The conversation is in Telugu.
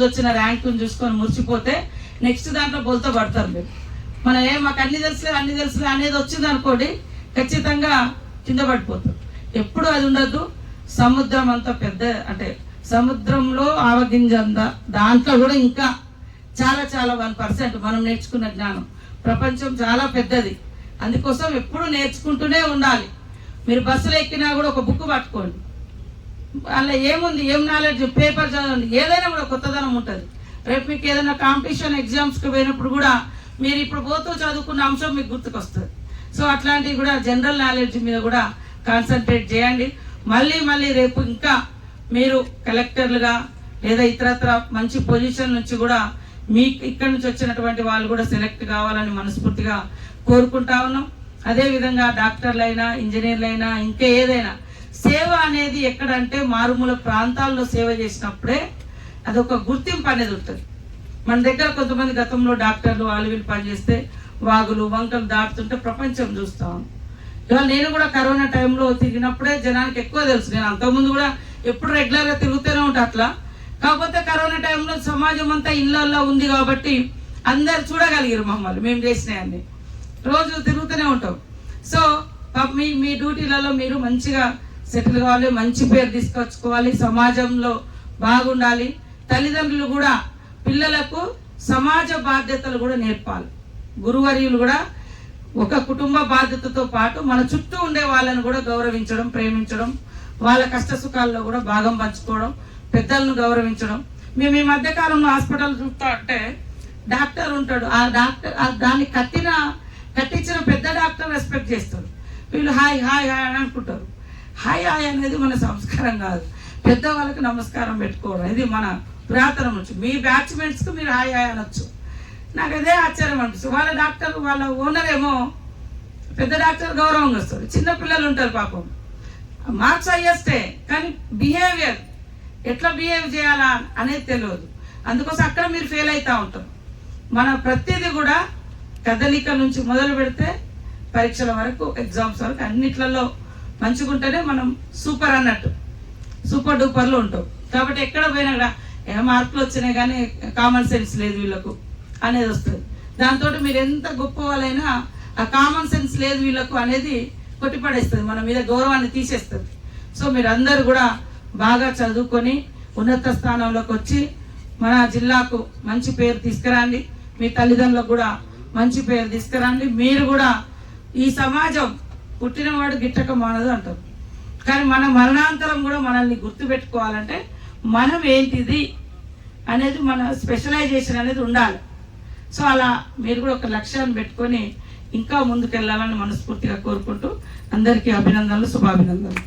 వచ్చిన ర్యాంకుని చూసుకొని మురిచిపోతే నెక్స్ట్ దాంట్లో బోల్తో పడతారు మీరు. మాకు అన్ని తెలుసులే అనేది వచ్చింది అనుకోండి, ఖచ్చితంగా కింద పడిపోతారు. ఎప్పుడు అది ఉండద్దు. సముద్రం అంత పెద్ద, అంటే సముద్రంలో ఆవగింజంత, దాంట్లో కూడా ఇంకా చాలా 1% మనం నేర్చుకున్న జ్ఞానం. ప్రపంచం చాలా పెద్దది, అందుకోసం ఎప్పుడు నేర్చుకుంటూనే ఉండాలి. మీరు బస్సులో ఎక్కినా కూడా ఒక బుక్ పట్టుకోండి, అలా ఏముంది, ఏం నాలెడ్జ్, పేపర్ చదవండి, ఏదైనా కూడా కొత్తదనం ఉంటుంది. రేపు మీకు ఏదైనా కాంపిటీషన్ ఎగ్జామ్స్కి పోయినప్పుడు కూడా మీరు ఇప్పుడు పోతూ చదువుకున్న అంశం మీకు గుర్తుకొస్తుంది. సో అట్లాంటివి కూడా జనరల్ నాలెడ్జ్ మీద కూడా కాన్సన్ట్రేట్ చేయండి. మళ్ళీ రేపు ఇంకా మీరు కలెక్టర్లుగా లేదా ఇతరత్ర మంచి పొజిషన్ నుంచి కూడా మీకు ఇక్కడ నుంచి వచ్చినటువంటి వాళ్ళు కూడా సెలెక్ట్ కావాలని మనస్ఫూర్తిగా కోరుకుంటా ఉన్నాం. అదేవిధంగా డాక్టర్లైనా, ఇంజనీర్లైనా, ఇంకా ఏదైనా సేవ అనేది ఎక్కడంటే మారుమూల ప్రాంతాల్లో సేవ చేసినప్పుడే అదొక గుర్తింపు అనేది ఉంటుంది. మన దగ్గర కొంతమంది గతంలో డాక్టర్లు వాళ్ళు వీళ్ళు పనిచేస్తే వాగులు వంకలు దాటుతుంటే ప్రపంచం చూస్తాం. ఇవాళ నేను కూడా కరోనా టైంలో తిరిగినప్పుడే జనానికి ఎక్కువ తెలుసు. నేను అంతకుముందు కూడా ఎప్పుడు రెగ్యులర్గా తిరుగుతూనే ఉంటా అట్లా. కాకపోతే కరోనా టైంలో సమాజం అంతా ఇళ్ళల్లో ఉంది కాబట్టి అందరు చూడగలిగారు మమ్మల్ని, మేము చేసినవన్నీ. రోజు తిరుగుతూనే ఉంటాం. సో మీ డ్యూటీలలో మీరు మంచిగా సెటిల్ కావాలి, మంచి పేరు తీసుకొచ్చుకోవాలి, సమాజంలో బాగుండాలి. తల్లిదండ్రులు కూడా పిల్లలకు సమాజ బాధ్యతలు కూడా నేర్పాలి. గురువర్యులు కూడా ఒక కుటుంబ బాధ్యతతో పాటు మన చుట్టూ ఉండే వాళ్ళని కూడా గౌరవించడం, ప్రేమించడం, వాళ్ళ కష్ట సుఖాల్లో కూడా భాగం పంచుకోవడం, పెద్దలను గౌరవించడం. మేము ఈ మధ్యకాలంలో హాస్పిటల్ చూస్తా అంటే డాక్టర్ ఉంటాడు, ఆ డాక్టర్ దాన్ని కట్టించిన పెద్ద డాక్టర్ రెస్పెక్ట్ చేస్తాడు. వీళ్ళు హాయ్ హాయ్ హాయ్ అని అనుకుంటారు. హాయ్ హాయ్ అనేది మన సంస్కారం కాదు. పెద్దవాళ్ళకి నమస్కారం పెట్టుకోవడం ఇది మన పురాతనం నుంచి. మీ బ్యాచ్మెంట్స్కి మీరు హాయ్ హాయ్ అనొచ్చు. నాకు అదే ఆశ్చర్యం అనిపిస్తుంది. వాళ్ళ డాక్టర్, వాళ్ళ ఓనర్ ఏమో పెద్ద డాక్టర్ గౌరవంగా వస్తారు. చిన్న పిల్లలు ఉంటారు పాపం, మార్క్స్ హైయెస్టే, కానీ బిహేవియర్ ఎట్లా బిహేవ్ చేయాలా అనేది తెలియదు. అందుకోసం అక్కడ మీరు ఫెయిల్ అవుతూ ఉంటారు. మన ప్రతిదీ కూడా కదలిక నుంచి మొదలు పెడితే పరీక్షల వరకు, ఎగ్జామ్స్ వరకు అన్నిట్లలో మంచిగుంటేనే మనం సూపర్ అన్నట్టు, సూపర్ డూపర్లో ఉంటాం. కాబట్టి ఎక్కడ పోయినా కూడా మార్కులు వచ్చినాయి కానీ కామన్ సెన్స్ లేదు వీళ్ళకు అనేది వస్తుంది. దాంతో మీరు ఎంత గొప్ప వాళ్ళైనా ఆ కామన్ సెన్స్ లేదు వీళ్ళకు అనేది కొట్టిపడేస్తుంది, మన మీద గౌరవాన్ని తీసేస్తుంది. సో మీరు అందరూ కూడా బాగా చదువుకొని ఉన్నత స్థానంలోకి వచ్చి మన జిల్లాకు మంచి పేరు తీసుకురండి. మీ తల్లిదండ్రులకు కూడా మంచి పేరు తీసుకురండి. మీరు కూడా ఈ సమాజం పుట్టినవాడు గిట్టక మానదు అంటారు, కానీ మన మరణాంతరం కూడా మనల్ని గుర్తుపెట్టుకోవాలంటే మనం ఏంటిది అనేది, మన స్పెషలైజేషన్ అనేది ఉండాలి. సో అలా మీరు కూడా ఒక లక్ష్యాన్ని పెట్టుకొని ఇంకా ముందుకెళ్ళాలని మనస్ఫూర్తిగా కోరుకుంటూ అందరికీ అభినందనలు, శుభాభినందనలు.